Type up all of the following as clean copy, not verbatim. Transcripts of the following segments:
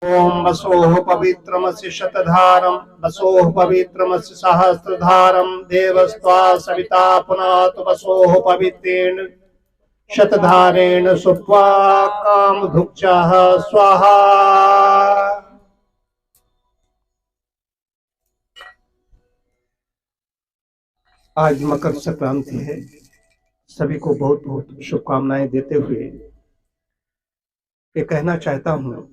ओम वसोः पवित्रमसि शतधारं वसोः पवित्रमसि सहस्रधारं देवस्त्वा सविता पुनातु वसोः पवित्रेण शतधारेण सुप्त्वा कामधुक्चः स्वाहा। आज मकर संक्रांति है। सभी को बहुत बहुत शुभकामनाएं देते हुए ये कहना चाहता हूँ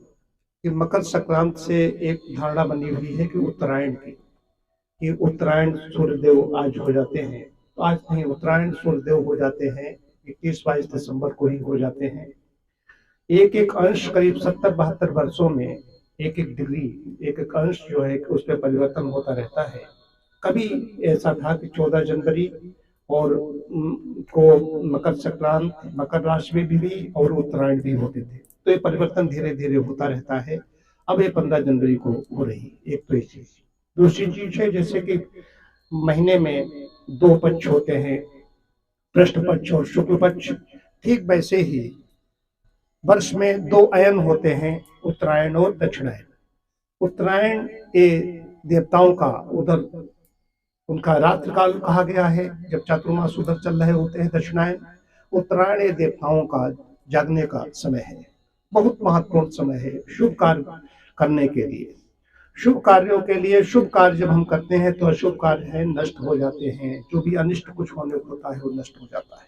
कि मकर संक्रांति से एक धारणा बनी हुई है कि उत्तरायण की, कि उत्तरायण सूर्यदेव आज हो जाते हैं। तो आज नहीं, उत्तरायण सूर्यदेव हो जाते हैं 21-22 दिसंबर को ही हो जाते हैं। एक एक अंश करीब 70-72 वर्षों में एक एक डिग्री, एक एक अंश जो है उस पर परिवर्तन होता रहता है। कभी ऐसा था कि 14 जनवरी और को मकर संक्रांति, मकर राशि भी और उत्तरायण भी होते थे। तो ये परिवर्तन धीरे धीरे होता रहता है। अब ये 15 जनवरी को हो रही, एक तो ये चीज। दूसरी चीज है जैसे कि महीने में 2 पक्ष होते हैं, कृष्ण पक्ष और शुक्ल पक्ष। ठीक वैसे ही वर्ष में 2 अयन होते हैं, उत्तरायण और दक्षिणायन। उत्तरायण ये देवताओं का उधर उनका रात्रि काल कहा गया है, जब चातुर्मास उधर चल रहे होते हैं। दक्षिणायन, उत्तरायण ये देवताओं का जागने का समय है, बहुत महत्वपूर्ण समय है शुभ कार्य करने के लिए। शुभ कार्यों के लिए, शुभ कार्य जब हम करते हैं तो अशुभ कार्य है नष्ट हो जाते हैं, जो भी अनिष्ट कुछ होने को होता है वो नष्ट हो जाता है।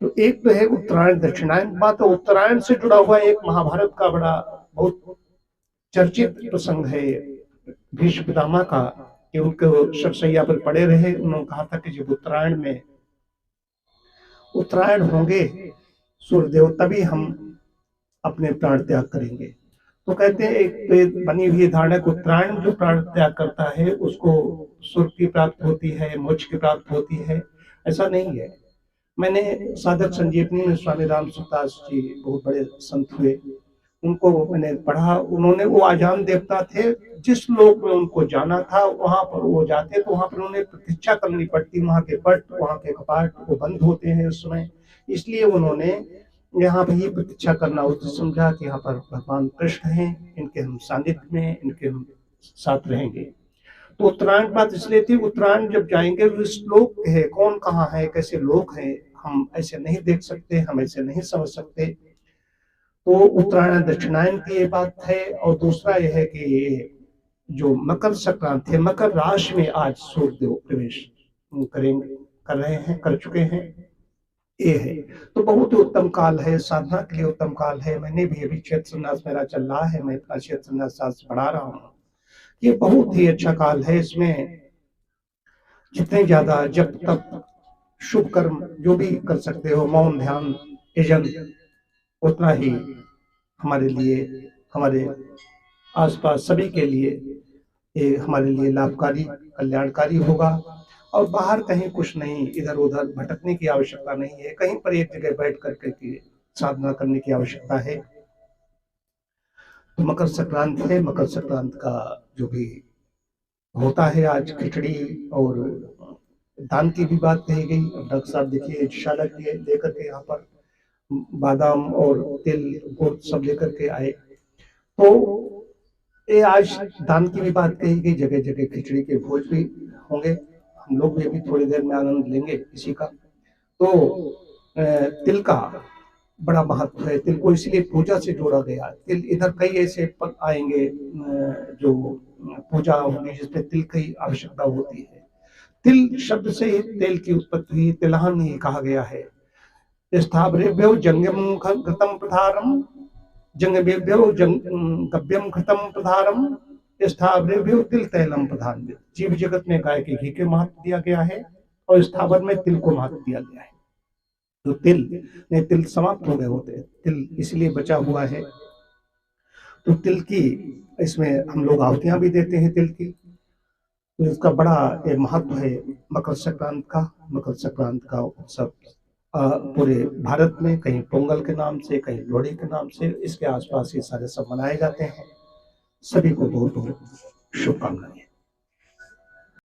तो एक तो है उत्तरायण दक्षिणायन बात। तो उत्तरायण से जुड़ा हुआ एक महाभारत का बड़ा बहुत चर्चित प्रसंग है भीष्म पितामह का, कि उनके शरशैया पर पड़े रहे। उन्होंने कहा था कि जब उत्तरायण होंगे सूर्यदेव, तभी हम अपने प्राण त्याग करेंगे। तो कहते हैं एक बनी हुई धारणा, उत्तरायण जो प्राण त्याग करता है उसको स्वर्ग की प्राप्त होती है, मोक्ष की प्राप्त होती है, ऐसा नहीं है। मैंने साधक संजीवनी में स्वामी राम सुखदास जी बहुत बड़े संत हुए, उनको मैंने पढ़ा। उन्होंने, वो आजान देवता थे, जिस लोक में उनको जाना था वहां पर वो जाते तो वहां पर उन्हें प्रतीक्षा करनी पड़ती। वहां के पट, वहां के कपाट वो बंद होते हैं उस समय, इसलिए उन्होंने यहाँ पर ही प्रतीक्षा करना उचित समझा कि यहाँ पर भगवान कृष्ण हैं, इनके हम सानिध्य में, इनके हम साथ रहेंगे। तो उत्तरायण बात इसलिए थी, उत्तरायण जब जाएंगे तो श्लोक है, कौन कहाँ है, कैसे लोग हैं, हम ऐसे नहीं देख सकते, हम ऐसे नहीं समझ सकते। तो उत्तरायण दक्षिणायन की ये बात है। और दूसरा यह है कि ये जो मकर संक्रांति है, मकर राशि में आज सूर्यदेव प्रवेश करेंगे, कर रहे हैं, कर चुके हैं, ये है। तो बहुत ही उत्तम काल है, साधना के लिए उत्तम काल है। मैंने भी अभी क्षेत्र संन्यास मेरा चल रहा है, मैं अपना क्षेत्र संन्यास शास्त्र पढ़ा रहा हूँ। ये बहुत ही अच्छा काल है। इसमें जितने ज्यादा जब तक शुभ कर्म जो भी कर सकते हो, मौन, ध्यान, यजन, उतना ही हमारे लिए, हमारे आसपास सभी के लिए ये हमारे लिए लाभकारी, कल्याणकारी होगा। और बाहर कहीं कुछ नहीं, इधर उधर भटकने की आवश्यकता नहीं है, कहीं पर एक जगह बैठ करके की साधना करने की आवश्यकता है। तो मकर संक्रांति है, मकर संक्रांति का जो भी होता है, आज खिचड़ी और दान की भी बात कही गई। डॉक्टर साहब देखिए इंशाल्लाह लेकर के यहाँ पर बादाम और तिल गुड़ सब लेकर के आए। तो ये आज दान की भी बात कही गई, जगह जगह खिचड़ी के भोज भी होंगे, हम लोग भी अभी थोड़ी देर में आनंद लेंगे इसी का। तो तिल का बड़ा महत्व है, तिल को इसलिए पूजा से जोड़ा गया। तिल इधर कई ऐसे पद आएंगे जो पूजा होगी जिसपे तिल की आवश्यकता होती है। तिल शब्द से ही तेल की उत्पत्ति हुई, तिलहन ही कहा गया है। स्थावरेभ्यो जंगम घृतम प्रधारम, जंगमेभ्यो गव्यम घृतम प्रधारम, स्थावरेभ्यो तिल तैलम प्रधान। जीव जगत में गाय के घी के महत्व दिया गया है और स्थावर में तिल को महत्व दिया गया है। तो तिल समाप्त हो गए होते, तिल इसलिए बचा हुआ है। तो तिल की इसमें हम लोग आहुतियां भी देते हैं तिल की। तो इसका बड़ा महत्व है मकर संक्रांति का। मकर संक्रांति का उत्सव पूरे भारत में कहीं पोंगल के नाम से, कहीं लोहड़ी के नाम से, इसके आसपास ये सारे सब मनाए जाते हैं। सभी को बहुत बहुत शुभकामनाएं।